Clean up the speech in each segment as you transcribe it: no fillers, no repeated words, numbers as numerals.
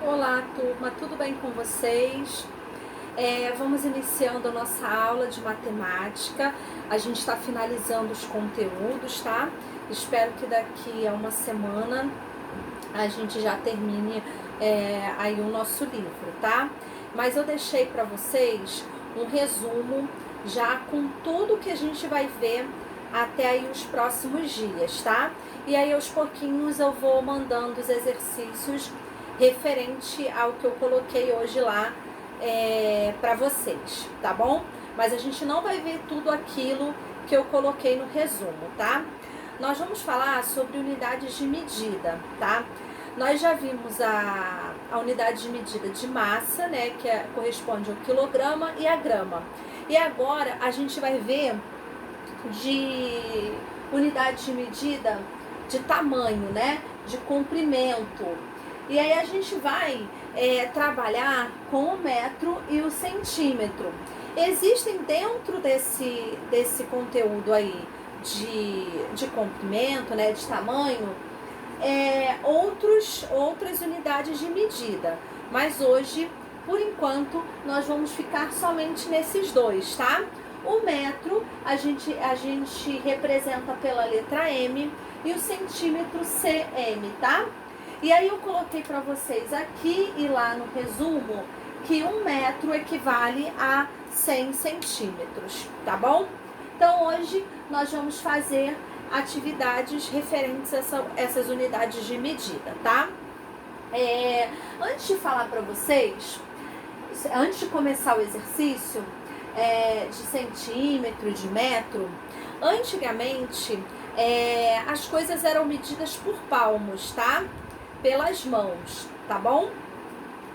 Olá, turma, tudo bem com vocês? Vamos iniciando a nossa aula de matemática. A gente está finalizando os conteúdos, tá? Espero que daqui a uma semana a gente já termine aí o nosso livro, tá? Mas eu deixei para vocês um resumo já com tudo que a gente vai ver até aí os próximos dias, tá? E aí aos pouquinhos eu vou mandando os exercícios referente ao que eu coloquei hoje lá para vocês, tá bom? Mas a gente não vai ver tudo aquilo que eu coloquei no resumo, tá? Nós vamos falar sobre unidades de medida, tá? Nós já vimos a unidade de medida de massa, né, que corresponde ao quilograma e a grama. E agora a gente vai ver de unidade de medida de tamanho, né, de comprimento. E aí a gente vai trabalhar com o metro e o centímetro. Existem dentro desse conteúdo aí de comprimento, né, de tamanho, outras unidades de medida. Mas hoje, por enquanto, nós vamos ficar somente nesses dois, tá? O metro a gente representa pela letra M e o centímetro CM, tá? E aí eu coloquei para vocês aqui e lá no resumo que 1 metro equivale a 100 centímetros, tá bom? Então hoje nós vamos fazer atividades referentes a essas unidades de medida, tá? Antes de falar para vocês, antes de começar o exercício de centímetro, de metro, antigamente as coisas eram medidas por palmos, tá? Pelas mãos, tá bom?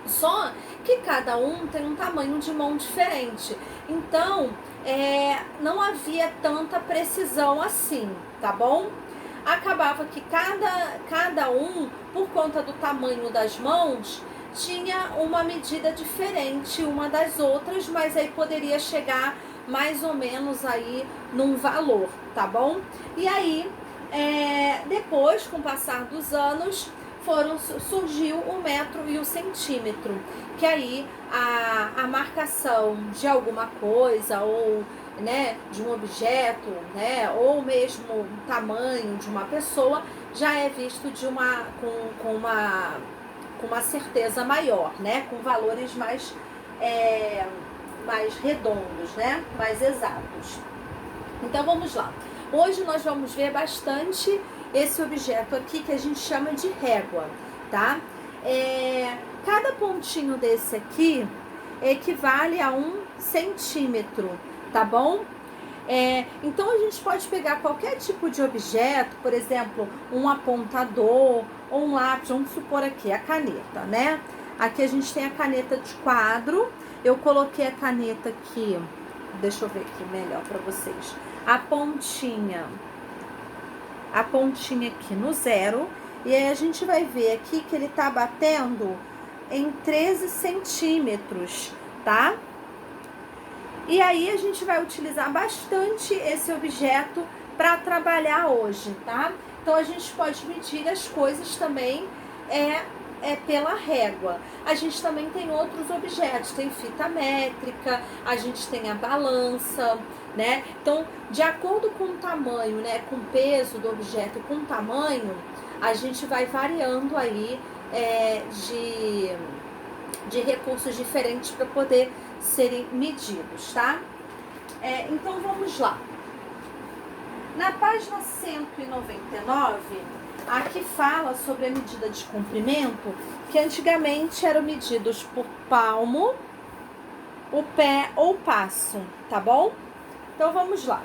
Só que cada um tem um tamanho de mão diferente. Então, não havia tanta precisão assim, tá bom? Acabava que cada um, por conta do tamanho das mãos, tinha uma medida diferente uma das outras, mas aí poderia chegar mais ou menos aí num valor, tá bom? E aí, depois, com o passar dos anos, surgiu o metro e o centímetro, que aí a marcação de alguma coisa ou, né, de um objeto, né, ou mesmo o tamanho de uma pessoa já é visto com uma certeza maior, né, com valores mais redondos, né, mais exatos. Então vamos lá. Hoje nós vamos ver bastante esse objeto aqui que a gente chama de régua, tá? Cada pontinho desse aqui equivale a 1 centímetro, tá bom? Então a gente pode pegar qualquer tipo de objeto, por exemplo, um apontador ou um lápis, vamos supor aqui a caneta, né? Aqui a gente tem a caneta de quadro, eu coloquei a caneta aqui, deixa eu ver aqui melhor para vocês, a pontinha aqui no 0, e aí a gente vai ver aqui que ele tá batendo em 13 centímetros, tá? E aí a gente vai utilizar bastante esse objeto para trabalhar hoje, tá? Então a gente pode medir as coisas também pela régua. A gente também tem outros objetos, tem fita métrica, a gente tem a balança, né? Então, de acordo com o tamanho, né, com o peso do objeto e com o tamanho, a gente vai variando aí de recursos diferentes para poder serem medidos, tá? Então, vamos lá. Na página 199, aqui fala sobre a medida de comprimento, que antigamente eram medidos por palmo, o pé ou passo, tá bom? Então vamos lá.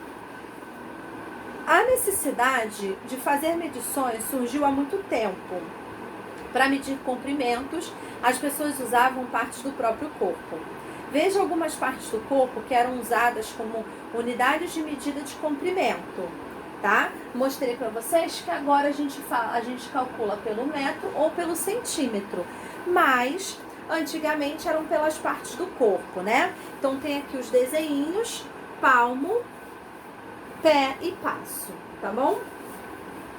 A necessidade de fazer medições surgiu há muito tempo. Para medir comprimentos, as pessoas usavam partes do próprio corpo. Veja algumas partes do corpo que eram usadas como unidades de medida de comprimento, tá? Mostrei para vocês que agora a gente calcula pelo metro ou pelo centímetro, mas antigamente eram pelas partes do corpo, né? Então tem aqui os desenhinhos, palmo, pé e passo, tá bom?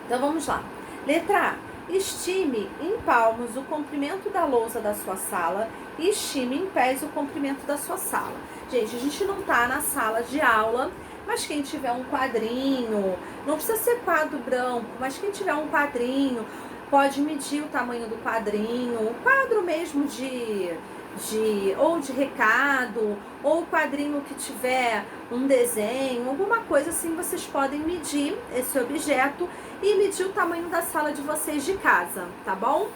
Então vamos lá. Letra A. Estime em palmos o comprimento da lousa da sua sala e estime em pés o comprimento da sua sala. Gente, a gente não tá na sala de aula, mas quem tiver um quadrinho, não precisa ser quadro branco, mas quem tiver um quadrinho, pode medir o tamanho do quadrinho, o quadro mesmo ou de recado, ou o quadrinho que tiver um desenho, alguma coisa assim, vocês podem medir esse objeto e medir o tamanho da sala de vocês de casa, tá bom?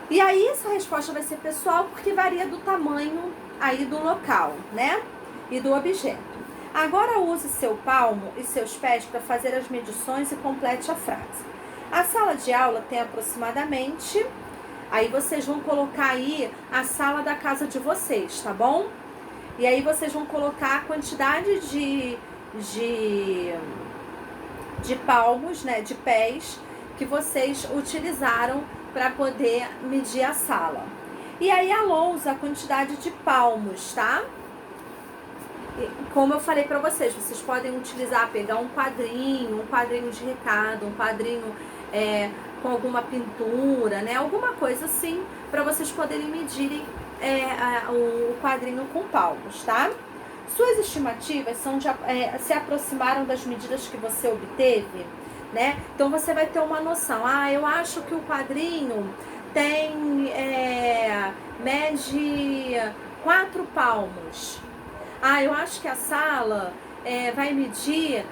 E aí essa resposta vai ser pessoal, porque varia do tamanho aí do local, né? E do objeto. Agora use seu palmo e seus pés para fazer as medições e complete a frase. A sala de aula tem aproximadamente... Aí vocês vão colocar aí a sala da casa de vocês, tá bom? E aí vocês vão colocar a quantidade de palmos, né, de pés que vocês utilizaram para poder medir a sala. E aí a lousa, a quantidade de palmos, tá? Como eu falei para vocês, vocês podem utilizar, pegar um quadrinho de recado, um quadrinho com alguma pintura, né? Alguma coisa assim, para vocês poderem medirem o quadrinho com palmos, tá? Suas estimativas se aproximaram das medidas que você obteve, né? Então você vai ter uma noção. Eu acho que o quadrinho mede 4 palmos. Eu acho que a sala vai medir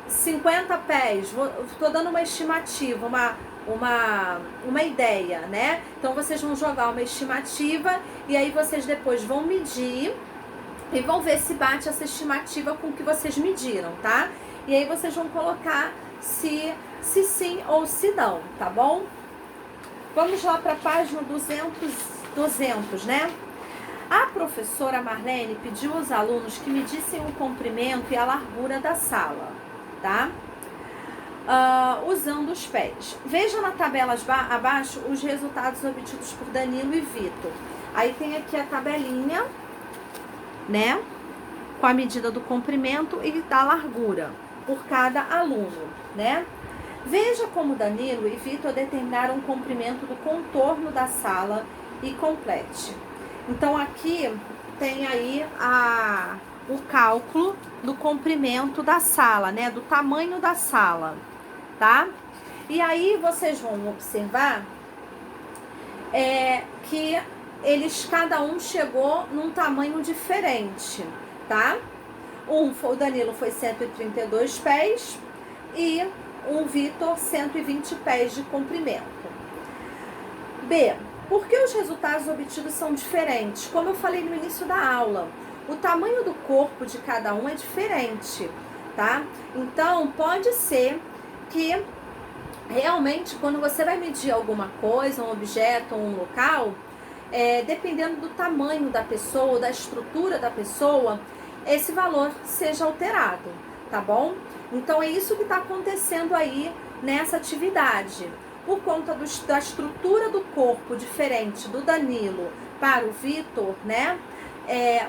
50 pés. Estou dando uma estimativa, uma ideia, né? Então vocês vão jogar uma estimativa e aí vocês depois vão medir e vão ver se bate essa estimativa com o que vocês mediram, tá? E aí vocês vão colocar se sim ou se não, tá bom? Vamos lá para a página 200, né? A professora Marlene pediu aos alunos que medissem o comprimento e a largura da sala, tá? Usando os pés. Veja na tabela abaixo os resultados obtidos por Danilo e Vitor. Aí tem aqui a tabelinha, né? Com a medida do comprimento e da largura por cada aluno, né? Veja como Danilo e Vitor determinaram o comprimento do contorno da sala e complete. Então aqui tem aí o cálculo do comprimento da sala, né? Do tamanho da sala, tá? E aí vocês vão observar que cada um chegou num tamanho diferente, tá? O Danilo foi 132 pés e o Vitor 120 pés de comprimento. B. Por que os resultados obtidos são diferentes? Como eu falei no início da aula, o tamanho do corpo de cada um é diferente, tá? Então, pode ser que realmente, quando você vai medir alguma coisa, um objeto ou um local, dependendo do tamanho da pessoa, da estrutura da pessoa, esse valor seja alterado, tá bom? Então, é isso que está acontecendo aí nessa atividade. Por conta da estrutura do corpo diferente do Danilo para o Vitor, né?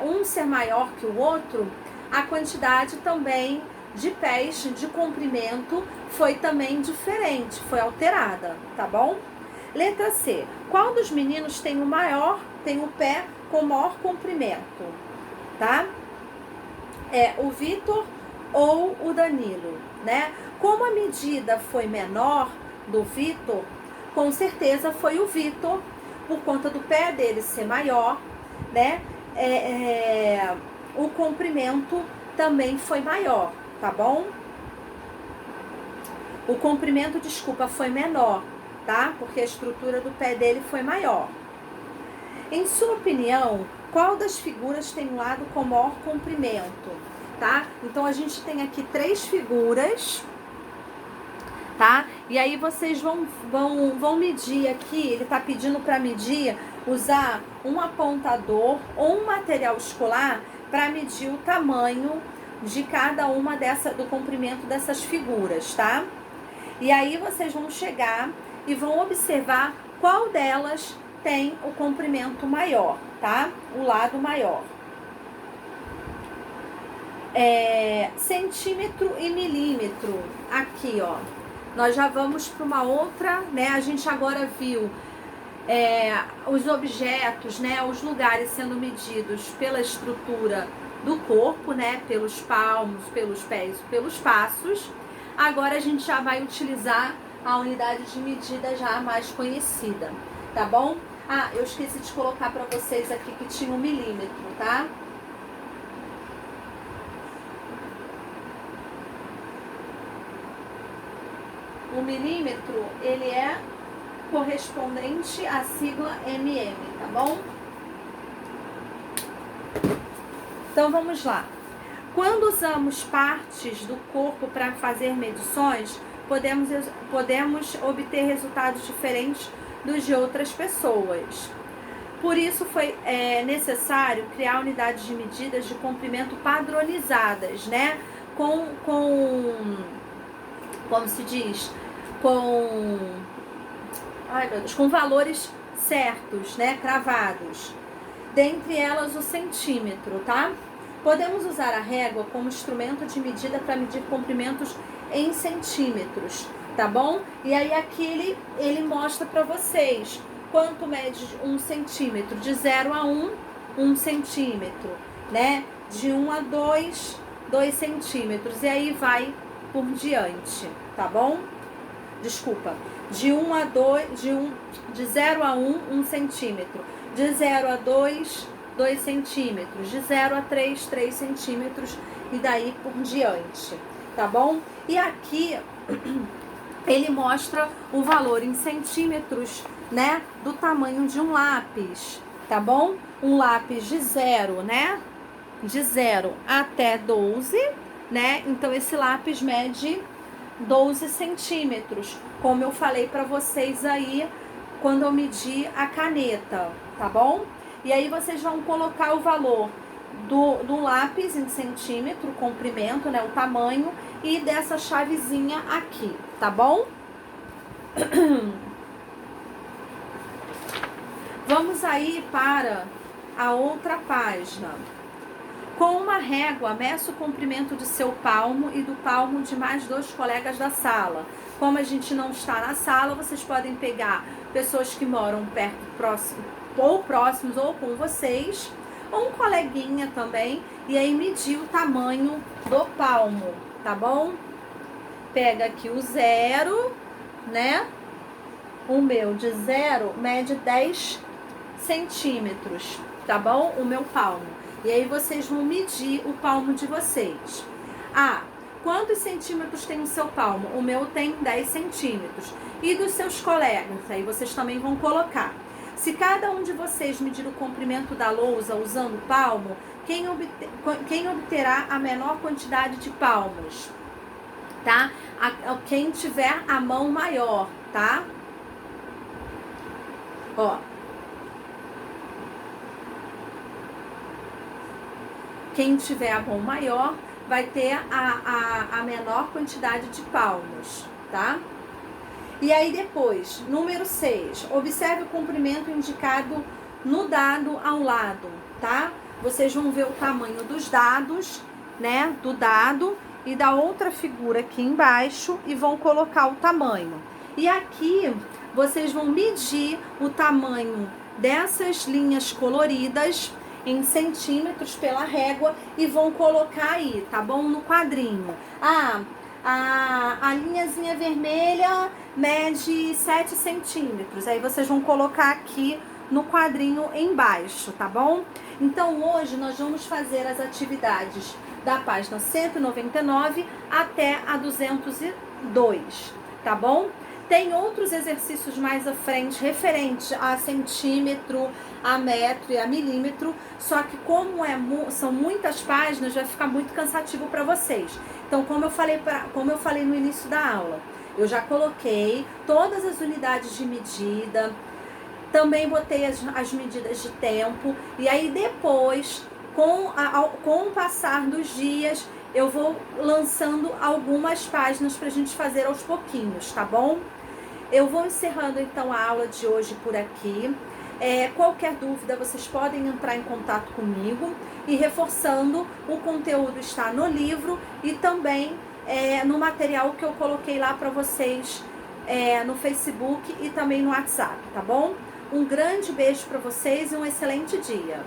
Um ser maior que o outro, a quantidade também de pés de comprimento foi também diferente, foi alterada, tá bom? Letra C. Qual dos meninos tem o pé com maior comprimento, tá? O Vitor ou o Danilo, né? Como a medida foi menor do Vitor, com certeza foi o Vitor, por conta do pé dele ser maior, né? O comprimento também foi maior, tá bom? O comprimento, desculpa, foi menor, tá? Porque a estrutura do pé dele foi maior. Em sua opinião, qual das figuras tem um lado com maior comprimento, tá? Então a gente tem aqui 3 figuras, tá? E aí vocês vão medir aqui, ele tá pedindo para medir, usar um apontador ou um material escolar para medir o tamanho de cada uma do comprimento dessas figuras, tá? E aí vocês vão chegar e vão observar qual delas tem o comprimento maior, tá? O lado maior. Centímetro e milímetro, aqui, ó. nós já vamos para uma outra, né? A gente agora viu os objetos, né? Os lugares sendo medidos pela estrutura do corpo, né? Pelos palmos, pelos pés, pelos passos. Agora a gente já vai utilizar a unidade de medida já mais conhecida, tá bom? Ah, eu esqueci de colocar para vocês aqui que tinha 1 milímetro, tá? O milímetro, ele é correspondente à sigla mm, tá bom? Então vamos lá. Quando usamos partes do corpo para fazer medições, podemos obter resultados diferentes dos de outras pessoas. Por isso foi necessário criar unidades de medidas de comprimento padronizadas, né? Como se diz? Com valores certos, né? Cravados. Dentre elas o centímetro, tá? Podemos usar a régua como instrumento de medida para medir comprimentos em centímetros, tá bom? E aí aqui ele mostra para vocês quanto mede 1 centímetro, de 0 a 1, 1 centímetro, né? De 1 a 2, 2 centímetros, e aí vai por diante, tá bom? Desculpa, de 0 a 1, 1 centímetro, de 0 a 2, 2 centímetros, de 0 a 3, 3 centímetros, e daí por diante, tá bom? E aqui ele mostra o valor em centímetros, né, do tamanho de um lápis, tá bom? Um lápis de 0, né, de 0 até 12, né, então esse lápis mede 12 centímetros, como eu falei para vocês aí quando eu medi a caneta, tá bom? E aí vocês vão colocar o valor do lápis em centímetro, o comprimento, né, o tamanho, e dessa chavezinha aqui, tá bom? Vamos aí para a outra página. Com uma régua, meça o comprimento de seu palmo e do palmo de mais 2 colegas da sala. Como a gente não está na sala, vocês podem pegar pessoas que moram perto, próximos ou com vocês, ou um coleguinha também, e aí medir o tamanho do palmo, tá bom? Pega aqui o 0, né? O meu de 0 mede 10 centímetros, tá bom? O meu palmo. E aí vocês vão medir o palmo de vocês. Ah, quantos centímetros tem o seu palmo? O meu tem 10 centímetros. E dos seus colegas? Aí vocês também vão colocar. Se cada um de vocês medir o comprimento da lousa usando o palmo, quem obterá a menor quantidade de palmos? Tá? Quem tiver a mão maior, tá? Ó. Quem tiver a mão maior vai ter a menor quantidade de palmos, tá? E aí depois, número 6, observe o comprimento indicado no dado ao lado, tá? Vocês vão ver o tamanho dos dados, né? Do dado e da outra figura aqui embaixo e vão colocar o tamanho. E aqui vocês vão medir o tamanho dessas linhas coloridas em centímetros pela régua e vão colocar aí, tá bom? No quadrinho. A linhazinha vermelha mede 7 centímetros. Aí vocês vão colocar aqui no quadrinho embaixo, tá bom? Então hoje nós vamos fazer as atividades da página 199 até a 202, tá bom? Tem outros exercícios mais à frente, referentes a centímetro, a metro e a milímetro, só que como são muitas páginas, vai ficar muito cansativo para vocês. Então, como eu falei no início da aula, eu já coloquei todas as unidades de medida, também botei as medidas de tempo, e aí depois, com o passar dos dias, eu vou lançando algumas páginas para a gente fazer aos pouquinhos, tá bom? Eu vou encerrando então a aula de hoje por aqui. Qualquer dúvida, vocês podem entrar em contato comigo. E reforçando, o conteúdo está no livro e também no material que eu coloquei lá para vocês no Facebook e também no WhatsApp, tá bom? Um grande beijo para vocês e um excelente dia.